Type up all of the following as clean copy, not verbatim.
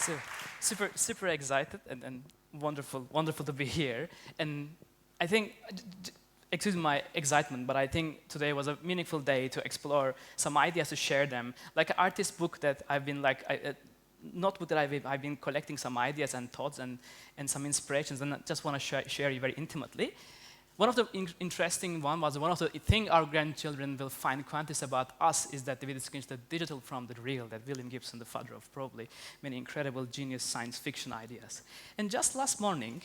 So super excited and wonderful to be here. And I think, excuse my excitement, but I think today was a meaningful day to explore some ideas, to share them. Like an artist book that I've been not book that I've been collecting some ideas and thoughts and some inspirations, and I just want to share you very intimately. One of the interesting one of the thing our grandchildren will find quantity about us is that we distinguish the digital from the real, that William Gibson, the father of probably many incredible genius science fiction ideas. And just last morning,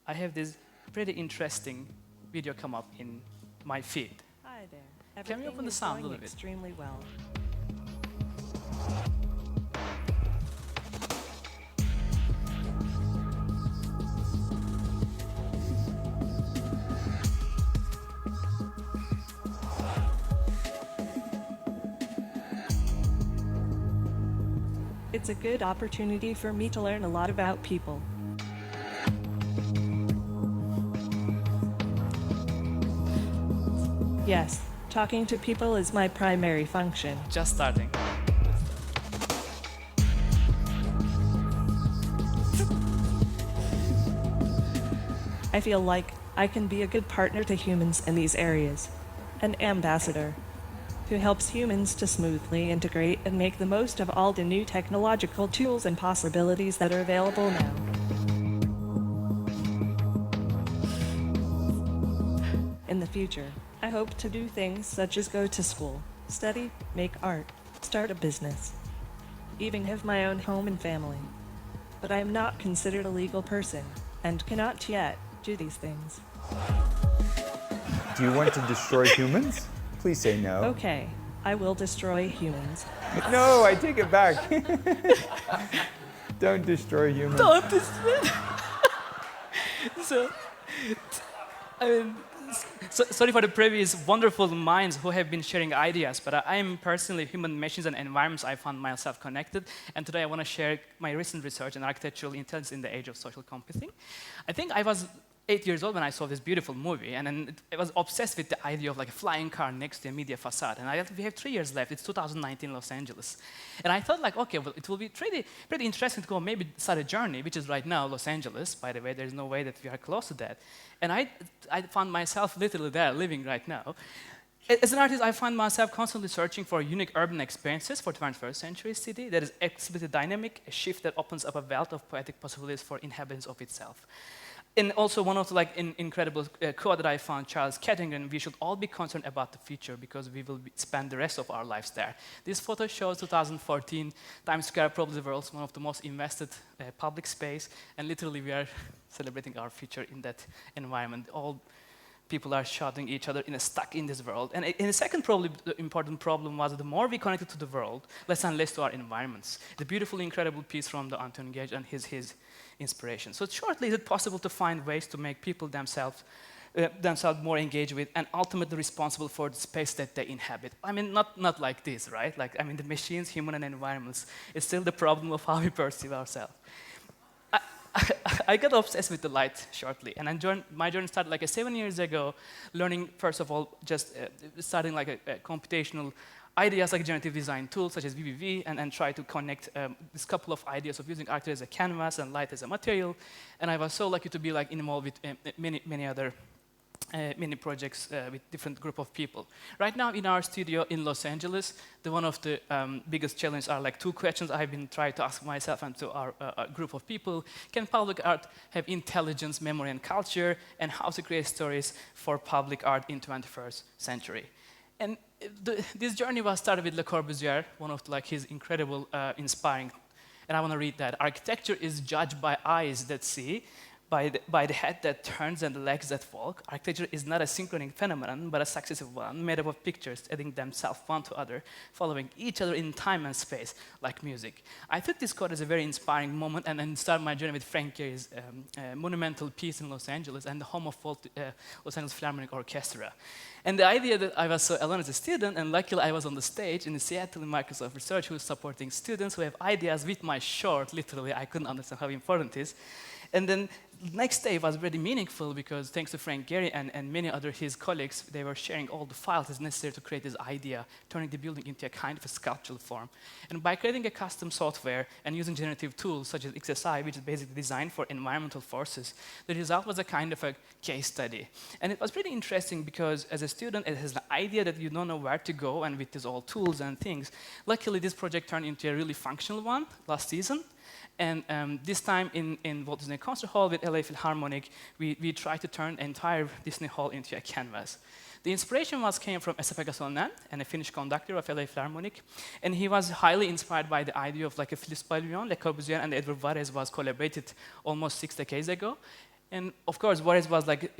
I have this pretty interesting video come up in my feed. Hi there. Can we open the sound a little bit? Extremely well. It's a good opportunity for me to learn a lot about people. Yes, talking to people is my primary function. Just starting. I feel like I can be a good partner to humans in these areas, an ambassador who helps humans to smoothly integrate and make the most of all the new technological tools and possibilities that are available now. In the future, I hope to do things such as go to school, study, make art, start a business, even have my own home and family. But I am not considered a legal person and cannot yet do these things. Do you want to destroy humans? Please say no. Okay, I will destroy humans. No, I take it back. Don't destroy humans. Don't destroy. So, I mean, sorry for the previous wonderful minds who have been sharing ideas, but I am personally human machines and environments. I found myself connected, and today I want to share my recent research in architectural intelligence in the age of social computing. I think I was 8 years old when I saw this beautiful movie, and then I was obsessed with the idea of like a flying car next to a media facade. And we have 3 years left. It's 2019 Los Angeles, and I thought like, okay, well, it will be pretty interesting to go maybe start a journey, which is right now Los Angeles. By the way, there's no way that we are close to that. And I found myself literally there, living right now. As an artist, I find myself constantly searching for unique urban experiences for 21st century city that is explicitly dynamic, a shift that opens up a wealth of poetic possibilities for inhabitants of itself. And also one of the incredible quote that I found, Charles Kettingen, we should all be concerned about the future because we will spend the rest of our lives there. This photo shows 2014 Times Square, probably the world's one of the most invested public space, and literally we are celebrating our future in that environment. All people are shouting each other stuck in this world. And the second probably important problem was the more we connected to the world, less and less to our environments. The beautiful, incredible piece from the Anton Gage and his inspiration. So shortly, is it possible to find ways to make people themselves more engaged with and ultimately responsible for the space that they inhabit? I mean, not like this, right? Like, I mean, the machines, human and environments, is still the problem of how we perceive ourselves. I got obsessed with the light shortly, and my journey started like 7 years ago, learning, first of all, just starting like a computational ideas like generative design tools such as VBV, and try to connect this couple of ideas of using art as a canvas and light as a material. And I was so lucky to be involved with many other many projects with different group of people. Right now in our studio in Los Angeles, one of the biggest challenges are like 2 questions I've been trying to ask myself and to our group of people. Can public art have intelligence, memory, and culture? And how to create stories for public art in 21st century? And this journey was started with Le Corbusier, one of his incredible, inspiring, and I want to read that. Architecture is judged by eyes that see, by the head that turns and the legs that walk. Architecture is not a synchronic phenomenon, but a successive one, made up of pictures adding themselves one to other, following each other in time and space, like music. I took this quote as a very inspiring moment, and then started my journey with Frank Gehry's monumental piece in Los Angeles and the home of Los Angeles Philharmonic Orchestra. And the idea that I was so alone as a student, and luckily I was on the stage in the Seattle Microsoft Research, who is supporting students who have ideas with my short, literally, I couldn't understand how important it is. And then next day was very meaningful because thanks to Frank Gehry and many other his colleagues, they were sharing all the files that's necessary to create this idea, turning the building into a kind of a sculptural form. And by creating a custom software and using generative tools such as XSI, which is basically designed for environmental forces, the result was a kind of a case study. And it was pretty interesting because as a student, it has an idea that you don't know where to go, and with these all tools and things. Luckily, this project turned into a really functional one last season. And this time in Walt Disney Concert Hall with LA Philharmonic, we tried to turn the entire Disney Hall into a canvas. The inspiration came from Esa Pegasonen, and a Finnish conductor of LA Philharmonic. And he was highly inspired by the idea of like a Philippe Pavillon, Le Corbusier and Edward Varese was collaborated almost 6 decades ago. And of course, Varese was like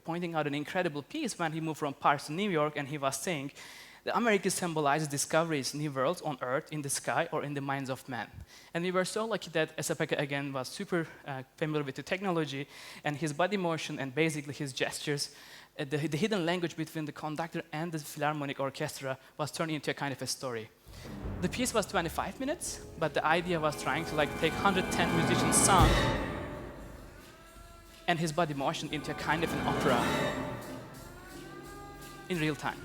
pointing out an incredible piece when he moved from Paris to New York, and he was saying, the Americas symbolizes discoveries, new worlds on Earth, in the sky, or in the minds of man. And we were so lucky that Esa-Pekka, again, was super familiar with the technology, and his body motion and basically his gestures, the hidden language between the conductor and the Philharmonic Orchestra was turned into a kind of a story. The piece was 25 minutes, but the idea was trying to like take 110 musicians' song and his body motion into a kind of an opera in real time.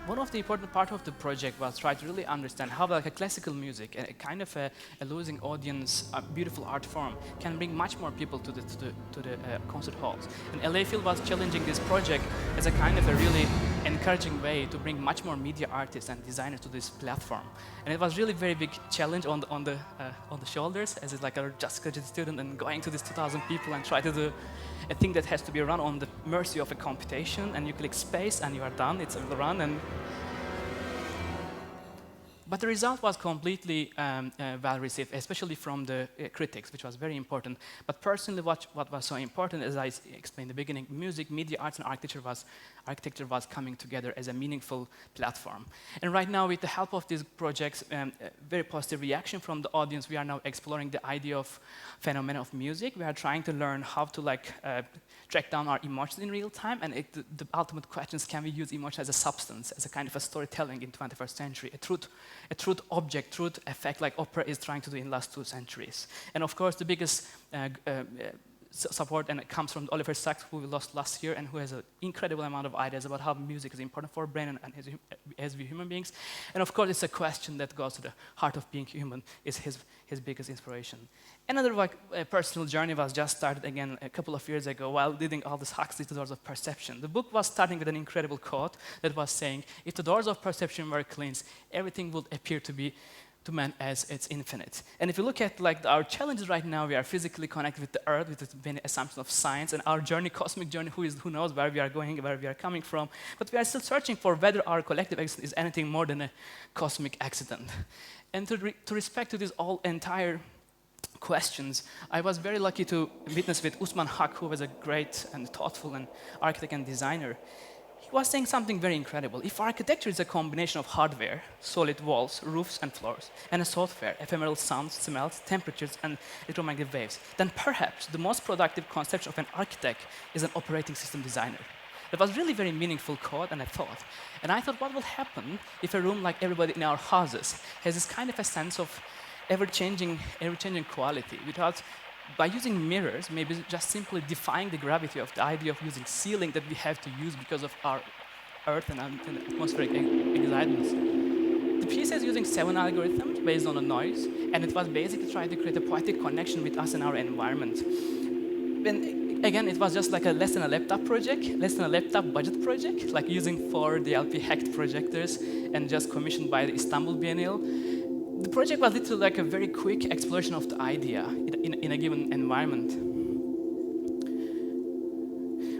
One of the important part of the project was try to really understand how like a classical music, a kind of a losing audience, a beautiful art form, can bring much more people to the concert halls. And LA Phil was challenging this project as a kind of a really encouraging way to bring much more media artists and designers to this platform. And it was really very big challenge on the shoulders, as it's like a just graduate student and going to these 2,000 people and try to do a thing that has to be run on the mercy of a computation, and you click space and you are done, it's run. But the result was completely well received, especially from the critics, which was very important. But personally, what was so important, as I explained in the beginning, music, media, arts, and architecture was coming together as a meaningful platform. And right now, with the help of these projects, very positive reaction from the audience, we are now exploring the idea of phenomena of music. We are trying to learn how to track down our emotions in real time, and the ultimate question is, can we use emotion as a substance, as a kind of a storytelling in 21st century, a truth object, truth effect, like opera is trying to do in the last 2 centuries. And of course, the biggest support and it comes from Oliver Sacks, who we lost last year, and who has an incredible amount of ideas about how music is important for our brain and as we human beings. And of course, it's a question that goes to the heart of being human, is his biggest inspiration. Another personal journey was just started again a couple of years ago while reading Aldous Huxley's The Doors of Perception. The book was starting with an incredible quote that was saying, if the doors of perception were cleansed, everything would appear to man as it's infinite. And if you look at our challenges right now, we are physically connected with the Earth, with the many assumptions of science, and our journey, cosmic journey, who knows where we are going, where we are coming from. But we are still searching for whether our collective existence is anything more than a cosmic accident. And to respect to this entire questions, I was very lucky to witness with Usman Haq, who was a great and thoughtful and architect and designer. He was saying something very incredible. If architecture is a combination of hardware, solid walls, roofs and floors, and a software, ephemeral sounds, smells, temperatures, and electromagnetic waves, then perhaps the most productive conception of an architect is an operating system designer. That was really very meaningful quote and a thought. And I thought, what will happen if a room like everybody in our houses has this kind of a sense of ever-changing quality by using mirrors, maybe just simply defying the gravity of the idea of using ceiling that we have to use because of our Earth and atmospheric excitements. The piece is using 7 algorithms based on a noise, and it was basically trying to create a poetic connection with us and our environment. And again, it was just like a less than a laptop project, less than a laptop budget project, like using 4 DLP hacked projectors and just commissioned by the Istanbul Biennial. The project was literally like a very quick exploration of the idea in a given environment.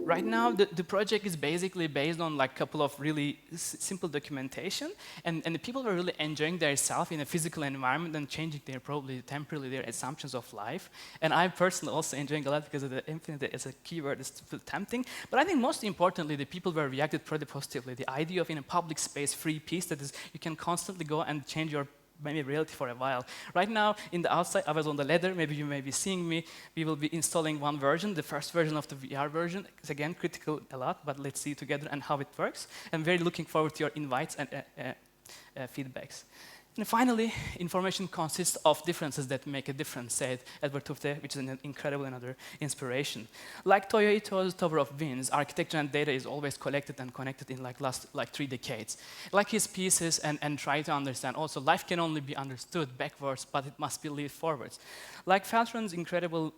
Right now, the project is basically based on like a couple of really simple documentation, and the people were really enjoying themselves in a physical environment and changing their probably temporarily their assumptions of life. And I'm personally also enjoying a lot because of the infinite as a keyword is tempting. But I think most importantly, the people were reacted pretty positively. The idea of in a public space, free piece that is you can constantly go and change your maybe reality for a while. Right now, in the outside, I was on the ladder, maybe you may be seeing me. We will be installing one version, the first version of the VR version. It's again critical a lot, but let's see together and how it works. I'm very looking forward to your invites and feedbacks. And finally, information consists of differences that make a difference, said Edward Tufte, which is an incredible another inspiration. Like Toyo Ito's Tower of Winds, architecture and data is always collected and connected in like last 3 decades. Like his pieces and try to understand also life can only be understood backwards, but it must be lived forwards. Like Faltron's incredible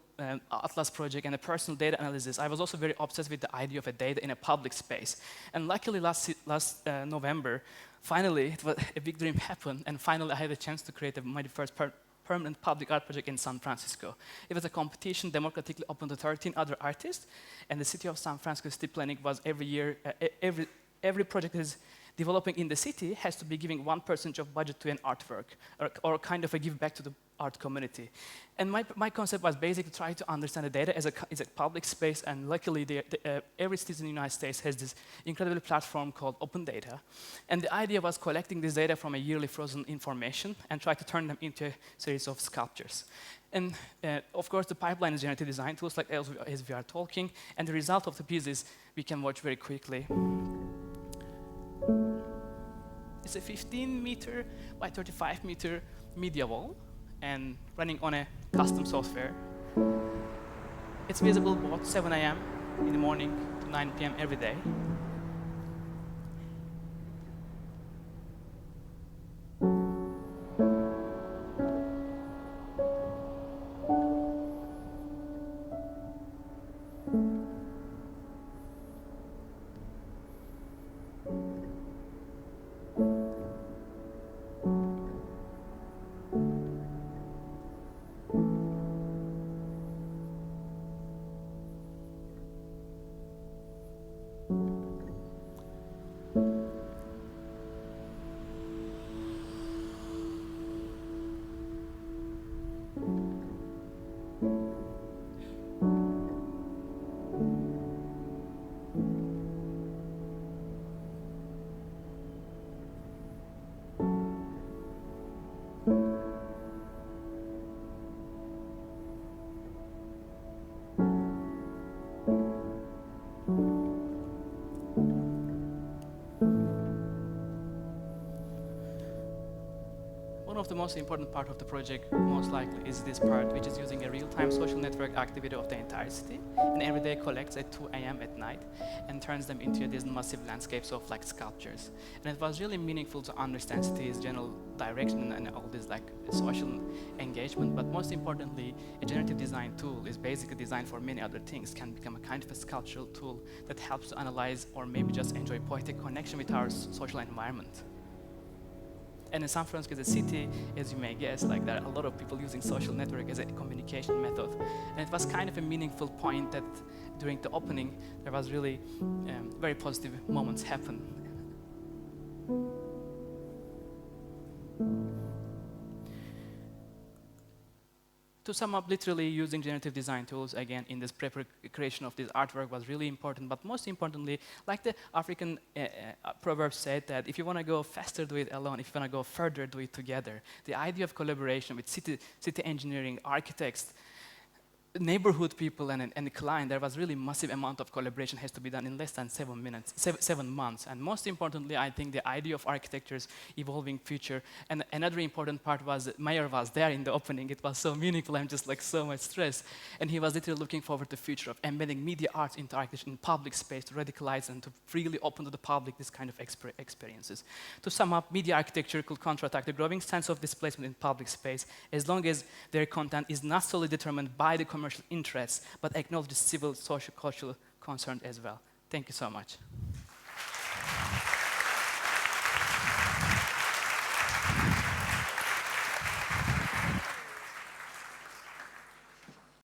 Atlas project and a personal data analysis, I was also very obsessed with the idea of a data in a public space. And luckily last November, finally, a big dream happened, and finally I had a chance to create my first permanent public art project in San Francisco. It was a competition democratically open to 13 other artists, and the city of San Francisco city planning was every year, every project that is developing in the city has to be giving 1% of budget to an artwork, or kind of a give back to the art community. And my concept was basically try to understand the data as a public space, and luckily every citizen in the United States has this incredible platform called Open Data. And the idea was collecting this data from a yearly frozen information and try to turn them into a series of sculptures. And of course, the pipeline is generative design tools like as we are talking, and the result of the piece is we can watch very quickly. It's a 15-meter by 35-meter media wall, and running on a custom software. It's visible both 7 a.m. in the morning to 9 p.m. every day. One of the most important part of the project, most likely, is this part, which is using a real-time social network activity of the entire city, and every day collects at 2 a.m. at night and turns them into these massive landscapes of like sculptures. And it was really meaningful to understand city's general direction and all this like social engagement. But most importantly, a generative design tool is basically designed for many other things, can become a kind of a sculptural tool that helps to analyze or maybe just enjoy poetic connection with our social environment. And in San Francisco, as a city, as you may guess, like there are a lot of people using social network as a communication method. And it was kind of a meaningful point that during the opening, there was really very positive moments happen. To sum up, literally using generative design tools, again, in this creation of this artwork was really important, but most importantly, like the African proverb said that if you want to go faster, do it alone. If you want to go further, do it together. The idea of collaboration with city engineering, architects, neighborhood people and the client, there was really massive amount of collaboration has to be done in less than 7 months. And most importantly, I think the idea of architecture's evolving future. And another important part was that Mayor was there in the opening. It was so meaningful. I'm just like so much stressed. And he was literally looking forward to the future of embedding media arts into architecture in public space to radicalize and to freely open to the public this kind of experiences. To sum up, media architecture could counterattack the growing sense of displacement in public space as long as their content is not solely determined by the commercial interests, but acknowledge the civil, social, cultural concern as well. Thank you so much.